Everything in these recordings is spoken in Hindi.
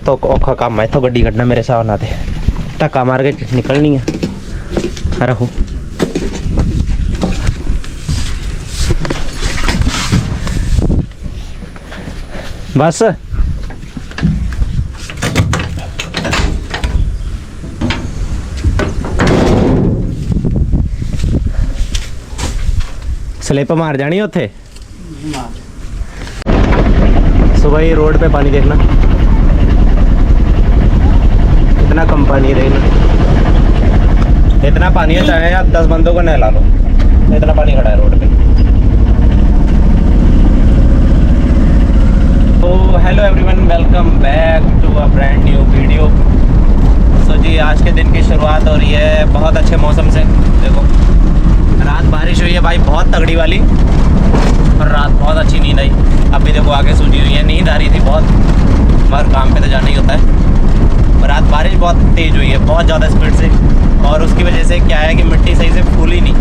तो औखा काम है तो गड्डी कटना मेरे साथ ना दे धक्का मार के निकलनी है। रखो बस स्लिप मार जानी उत्थे। सुबह ही रोड पे पानी देखना इतना कम पानी है, देखना इतना पानी है चाहे आप 10 बंदों को नहला लो इतना पानी खड़ा है रोड पे। तो hello everyone, welcome back to a brand new video. So जी आज के दिन की शुरुआत हो रही है बहुत अच्छे मौसम से। देखो रात बारिश हुई है भाई बहुत तगड़ी वाली, और रात बहुत अच्छी नींद आई। अभी देखो आगे सूझी हुई है, नींद आ रही थी बहुत, मगर काम पे तो जाना ही होता है। और रात बारिश बहुत तेज़ हुई है, बहुत ज़्यादा स्पीड से, और उसकी वजह से क्या है कि मिट्टी सही से फूली नहीं।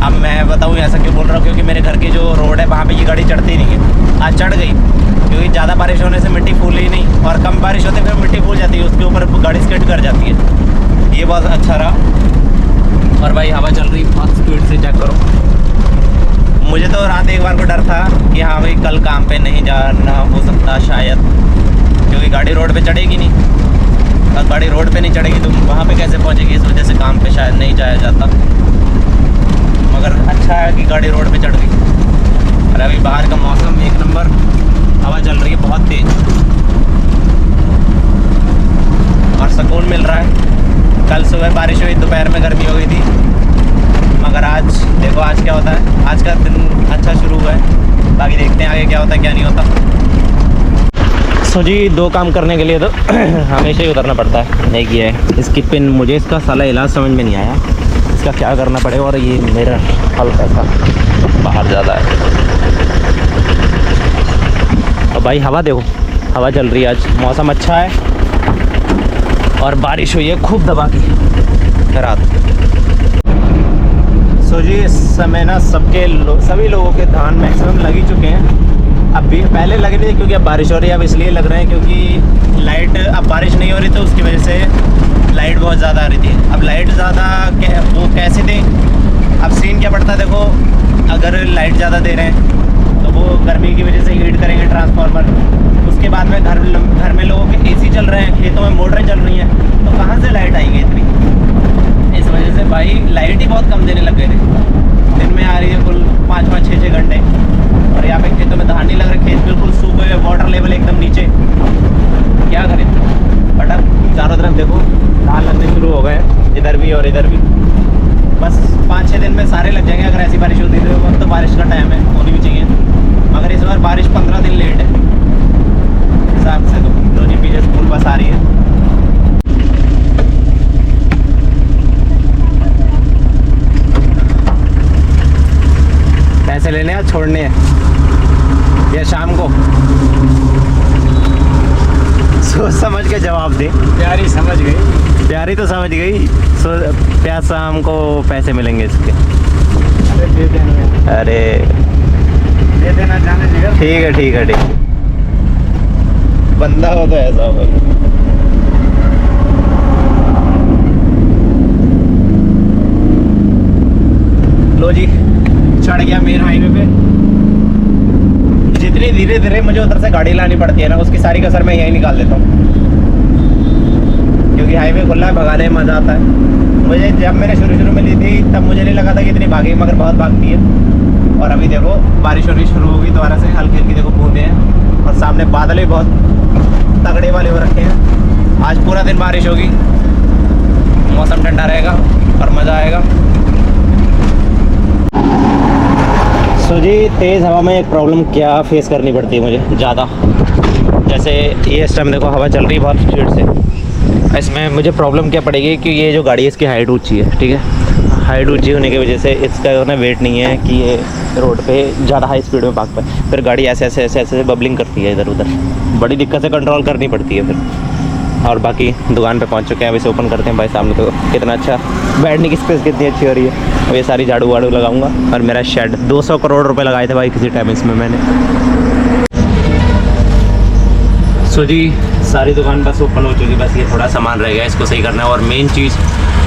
अब मैं बताऊँ ऐसा क्यों बोल रहा हूँ, क्योंकि मेरे घर की जो रोड है वहाँ पे ये गाड़ी चढ़ती नहीं है, आज चढ़ गई क्योंकि ज़्यादा बारिश होने से मिट्टी फूली नहीं, और कम बारिश होते फिर मिट्टी फूल जाती है, उसके ऊपर गाड़ी स्किड कर जाती है। ये बहुत अच्छा रहा। और भाई हवा चल रही बहुत स्पीड से, चेक करो। मुझे तो रात एक बार को डर था कि हाँ भाई कल काम पे नहीं जाना हो सकता शायद, क्योंकि गाड़ी रोड पे चढ़ेगी नहीं, और गाड़ी रोड पे नहीं चढ़ेगी तो वहाँ पे कैसे पहुँचेगी, इस वजह से काम पे शायद नहीं जाया जाता। मगर अच्छा है कि गाड़ी रोड पे चढ़ गई। और अभी बाहर का मौसम एक नंबर, हवा चल रही है बहुत तेज़ और सुकून मिल रहा है। कल सुबह बारिश हुई, दोपहर में गर्मी हो गई थी, मगर आज देखो आज क्या होता है। आज का दिन अच्छा शुरू हुआ है, बाकी देखते हैं आगे क्या होता है क्या नहीं होता। सो जी 2 काम करने के लिए तो हमेशा ही उतरना पड़ता है। नहीं किया है इसकी पिन, मुझे इसका साला इलाज समझ में नहीं आया, इसका क्या करना पड़ेगा। और ये मेरा हल्का सा बाहर ज़्यादा है। और भाई हवा देखो, हवा चल रही है, आज मौसम अच्छा है और बारिश हुई है खूब दबा की रात। सो जी इस समय ना सभी लोगों के धान मैक्सिमम लग ही चुके हैं। अब भी पहले लगे थे क्योंकि अब बारिश हो रही है, अब इसलिए लग रहे हैं क्योंकि लाइट, अब बारिश नहीं हो रही तो उसकी वजह से लाइट बहुत ज़्यादा आ रही थी। अब लाइट ज़्यादा वो कैसे दें, अब सीन क्या पड़ता है देखो, अगर लाइट ज़्यादा दे रहे हैं तो वो गर्मी की वजह से हीट करेंगे ट्रांसफार्मर, उसके बाद में घर में लोगों के एसी चल रहे हैं, खेतों में मोटरें चल रही हैं, तो कहाँ से लाइट आएंगे इतनी। इस वजह से भाई लाइट ही बहुत कम देने लग गए थे। दिन में आ रही है कुल 5-5, 6-6 घंटे, और यहाँ पे खेतों में धान नहीं लग रहे, खेत बिल्कुल सूख गए, वाटर लेवल एकदम नीचे। क्या करें, बट अब चारों तरफ देखो धान लगने शुरू हो गए, इधर भी और इधर भी। बस 5-6 दिन में सारे लग जाएंगे अगर ऐसी बारिश होती है। अब तो बारिश का टाइम है, होनी भी चाहिए, मगर इस बार बारिश 15 दिन लेट है हिसाब से। तो जी पीछे स्कूल बस आ रही है। पैसे लेने हैं छोड़ने हैं या शाम को, सोच समझ के जवाब दे। प्यारी समझ गई, प्यारी तो समझ गई। प्यार शाम को पैसे मिलेंगे इसके। अरे दे देना, अरे दे देना, जाने दीजिए। ठीक है ठीक है ठीक है, बंदा हो तो ऐसा हो। लो जी चढ़ गया मेन हाईवे पे। जितनी धीरे धीरे मुझे उधर से गाड़ी लानी पड़ती है ना, उसकी सारी कसर मैं यहीं निकाल देता हूँ, क्योंकि हाईवे खुला है, भगाने में मज़ा आता है। मुझे जब मैंने शुरू में ली थी तब मुझे नहीं लगा था कि इतनी भागी, मगर बहुत भागती है। और अभी देखो बारिश होनी शुरू हो गई दोबारा से, हल्की हल्की देखो बूंदे हैं, और सामने बादल भी बहुत तगड़े वाले हो रखे हैं। आज पूरा दिन बारिश होगी, मौसम ठंडा रहेगा और मज़ा आएगा। सो जी तेज़ हवा में एक प्रॉब्लम क्या फेस करनी पड़ती है मुझे ज़्यादा, जैसे ये इस टाइम देखो हवा चल रही है बहुत स्पीड से। इसमें मुझे प्रॉब्लम क्या पड़ेगी कि ये जो गाड़ी है इसकी हाइट ऊंची है, ठीक है। हाइट ऊंची होने की वजह से इसका ना वेट नहीं है कि ये रोड पे ज़्यादा हाई स्पीड में भाग पाए, फिर गाड़ी ऐसे ऐसे ऐसे ऐसे बबलिंग करती है इधर उधर, बड़ी दिक्कत से कंट्रोल करनी पड़ती है फिर। और बाकी दुकान पे पहुंच चुके हैं, अभी से ओपन करते हैं। भाई सामने तो कितना अच्छा बैठने की स्पेस कितनी अच्छी हो रही है। अब ये सारी झाड़ू वाड़ू लगाऊंगा। और मेरा शेड 200 करोड़ रुपए लगाए थे भाई किसी टाइम इसमें मैंने। सो जी सारी दुकान बस ओपन हो चुकी, बस ये थोड़ा सामान रह गया, इसको सही करना है। और मेन चीज़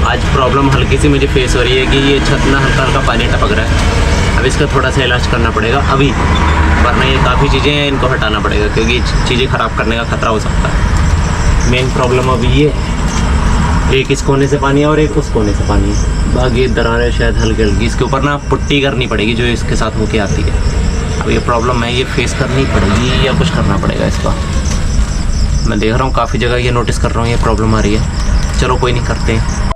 आज प्रॉब्लम हल्की सी मुझे फेस हो रही है कि ये छत ना हल्का हल्का पानी टपक रहा है। अब इसका थोड़ा सा इलाज करना पड़ेगा अभी, वरना ये काफ़ी चीज़ें हैं, इनको हटाना पड़ेगा क्योंकि ये चीज़ें ख़राब करने का खतरा हो सकता है। मेन प्रॉब्लम अभी ये, एक इस कोने से पानी है और एक उस कोने से पानी है। बाकी दरारें शायद हल्की हल्की, इसके ऊपर ना पुट्टी करनी पड़ेगी जो इसके साथ होके आती है। अब ये प्रॉब्लम है, ये फेस करनी पड़ेगी या कुछ करना पड़ेगा इसका। मैं देख रहा हूँ काफ़ी जगह ये नोटिस कर रहा हूँ ये प्रॉब्लम आ रही है। चलो कोई नहीं, करते हैं।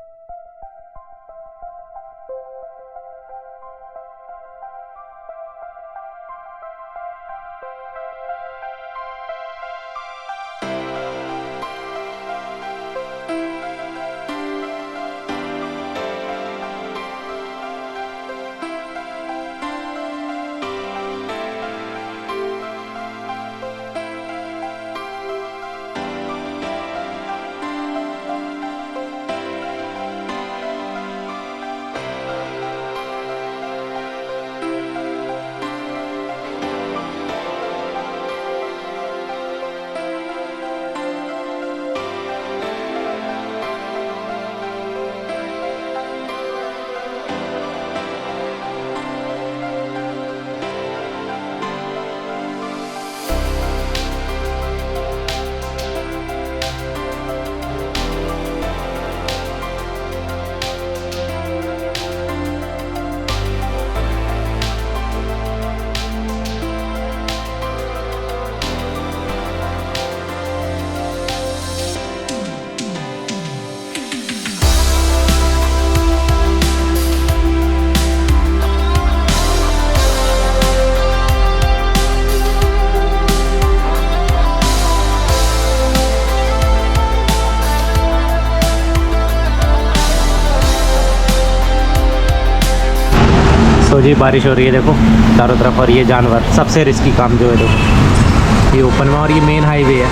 तो जी बारिश हो रही है देखो चारों तरफ, और ये जानवर सबसे रिस्की काम जो है देखो, ये ओपन में और ये मेन हाईवे है ये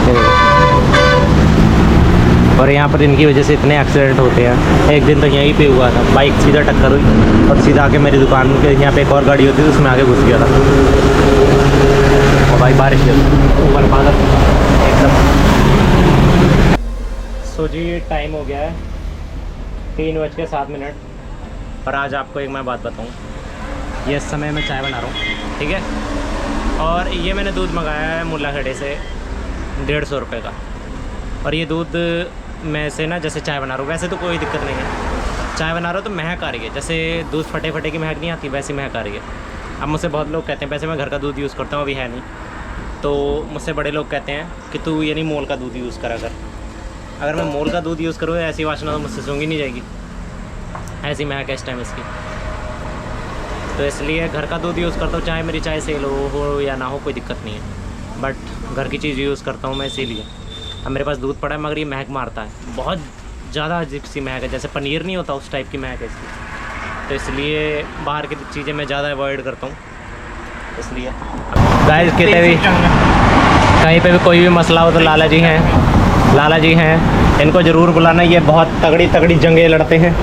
देखो। और यहाँ पर इनकी वजह से इतने एक्सीडेंट होते हैं। एक दिन तो यहीं पे हुआ था, बाइक सीधा टक्कर हुई और सीधा आके मेरी दुकान के यहाँ पे एक और गाड़ी होती थी उसमें आगे घुस गया था। और भाई बारिश ऊपर बादल एकदम। सो जी टाइम हो गया है 3:07। और आज आपको एक मैं बात बताऊं, ये समय मैं चाय बना रहा हूँ, ठीक है। और ये मैंने दूध मंगाया है मुल्ला खेड़े से 150 रुपये का। और ये दूध मैं से ना जैसे चाय बना रहा हूँ, वैसे तो कोई दिक्कत नहीं है, चाय बना रहा हूँ तो महक आ रही है, जैसे दूध फटे फटे की महक नहीं आती वैसी महक आ रही है। अब मुझसे बहुत लोग कहते हैं, वैसे मैं घर का दूध यूज़ करता हूँ, अभी है नहीं, तो मुझसे बड़े लोग कहते हैं कि तू यानी मोल का दूध यूज़ करा कर। अगर मैं मोल का दूध यूज़ करूँ ऐसी वासना तो मुझसे सूंघी नहीं जाएगी, ऐसी महक है इस टाइम इसकी। तो इसलिए घर का दूध यूज़ करता हूँ, चाहे मेरी चाय सेल हो या ना हो कोई दिक्कत नहीं है, बट घर की चीज़ यूज़ करता हूँ मैं इसीलिए। अब मेरे पास दूध पड़ा है मगर ये महक मारता है, बहुत ज़्यादा अजीब सी महक है, जैसे पनीर नहीं होता उस टाइप की महक है इसकी। तो इसलिए बाहर की चीज़ें मैं ज़्यादा अवॉइड करता हूँ। इसलिए गाइस कितने भी कहीं पे भी कोई भी मसला हो तो लाला जी हैं, इनको ज़रूर बुलाना। ये बहुत तगड़ी तगड़ी जंगें लड़ते हैं।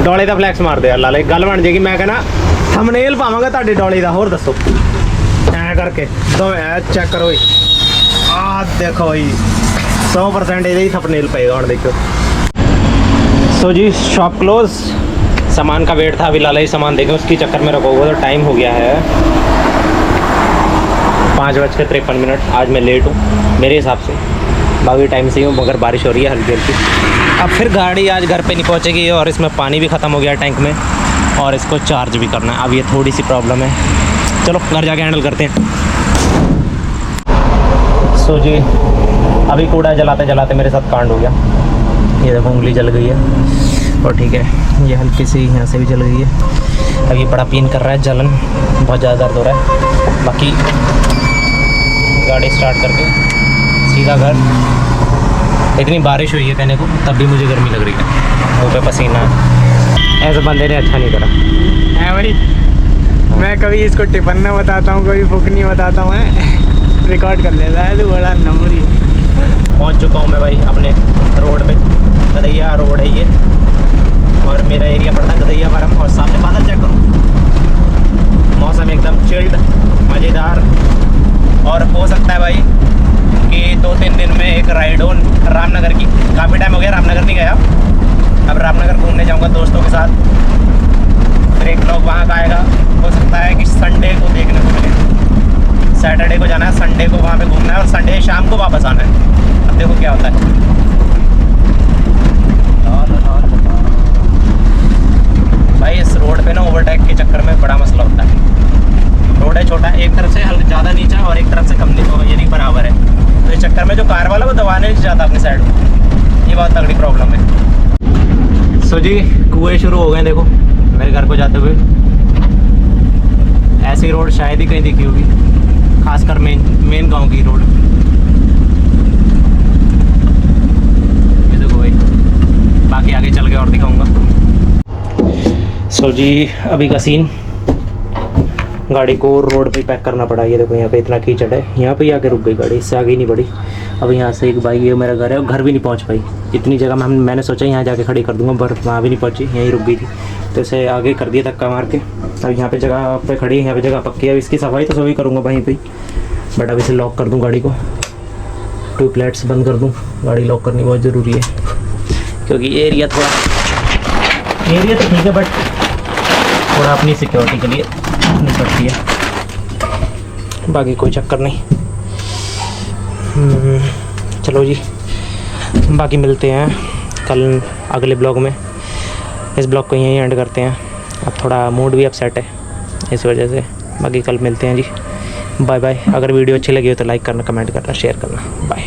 डोले का फ्लैक्स मार दे लाला, गल बन जाएगी। मैं कहना थंबनेल पावांगा ਤੁਹਾਡੇ डोले का, होर दसो ऐ करके तो चेक करो देखो भाई 100% यही थंबनेल पेगा और देखो। सो जी शॉप क्लोज, सामान का वेट था, अभी लाला ही सामान देखें उसकी चक्कर में रखोगे तो टाइम हो गया है 5:53। आज मैं लेट हूँ मेरे हिसाब से, बाकी टाइम से ही हूँ, मगर बारिश हो रही है हल्की हल्की। अब फिर गाड़ी आज घर पे नहीं पहुँचेगी और इसमें पानी भी ख़त्म हो गया टैंक में और इसको चार्ज भी करना है। अब ये थोड़ी सी प्रॉब्लम है, चलो घर जाके हैंडल करते हैं। सो जी अभी कूड़ा जलाते जलाते मेरे साथ कांड हो गया, ये देखो उंगली जल गई है और ठीक है ये हल्की सी यहाँ से भी जल गई है। अब ये बड़ा पीन कर रहा है, जलन बहुत ज़्यादा दर्द हो रहा है। बाकी गाड़ी स्टार्ट करके सीधा घर। इतनी बारिश हुई है कहने को, तब भी मुझे गर्मी लग रही है, मुँह पे पसीना है। ऐसे बंदे ने अच्छा नहीं करा है भाई। मैं कभी इसको टिफन न बताता हूँ, कभी फुकनी बताता हूँ, रिकॉर्ड कर लेता है तो बड़ा नंबरी। पहुँच चुका हूँ मैं भाई अपने रोड पे, गदैया रोड है ये, और मेरा एरिया पड़ता है गदैया फार्म। और सामने बादल चेक करो, मौसम एकदम चिल्ड मज़ेदार। और हो सकता है भाई कि भाई 2-3 दिन में एक राइड हो रामनगर की। काफ़ी टाइम हो गया रामनगर नहीं गया, अब रामनगर घूमने जाऊंगा दोस्तों के साथ। फिर एक ब्लॉग वहाँ का आएगा, हो सकता है कि संडे को देखने को मिले। सैटरडे को जाना है, संडे को वहाँ पे घूमना है और संडे शाम को वापस आना है। अब देखो क्या होता है। भाई इस रोड पे ना ओवरटेक के चक्कर में बड़ा मसला होता है। रोड है छोटा, एक तरफ से हल्का ज़्यादा नीचा और एक तरफ से कम नीचा, यानी बराबर है। तो इस चक्कर में जो कार वाला वो दबाने नहीं चाहता अपनी साइड में, ये बहुत तगड़ी प्रॉब्लम है। सो जी कुएँ शुरू हो गए देखो मेरे घर को जाते हुए। ऐसी रोड शायद ही कहीं दिखी होगी, खासकर मेन गांव की रोड। ये देखो भाई, बाकी आगे चल के और दिखाऊंगा। सो जी अभी का सीन, गाड़ी को रोड पे पैक करना पड़ा। ये देखो यहाँ पे इतना कीचड़ है, यहाँ पे आके रुक गई गाड़ी, इससे आगे ही नहीं बढ़ी। अब यहाँ से एक बाइक, ये मेरा घर है, घर भी नहीं पहुँच पाई। इतनी जगह में मैंने सोचा यहाँ जाके खड़ी कर दूंगा, पर वहाँ भी नहीं पहुँची, यहीं रुक गई थी। तो इसे आगे कर दिया धक्का मार के। अब यहाँ पे जगह पे खड़ी है, यहाँ पे जगह पक्की है। अब इसकी सफाई तो सभी करूँगा वहीं पर, बट अब इसे लॉक कर दूँ गाड़ी को, ट्यूब लाइट्स बंद कर दूँ। गाड़ी लॉक करनी बहुत ज़रूरी है क्योंकि एरिया तो ठीक है, बट थोड़ा अपनी सिक्योरिटी के लिए नहीं पड़ती है, बाकी कोई चक्कर नहीं। चलो जी, बाकी मिलते हैं कल अगले ब्लॉग में। इस ब्लॉग को यहीं एंड करते हैं, अब थोड़ा मूड भी अपसेट है इस वजह से। बाकी कल मिलते हैं जी, बाय बाय। अगर वीडियो अच्छी लगी हो तो लाइक करना, कमेंट करना, शेयर करना। बाय।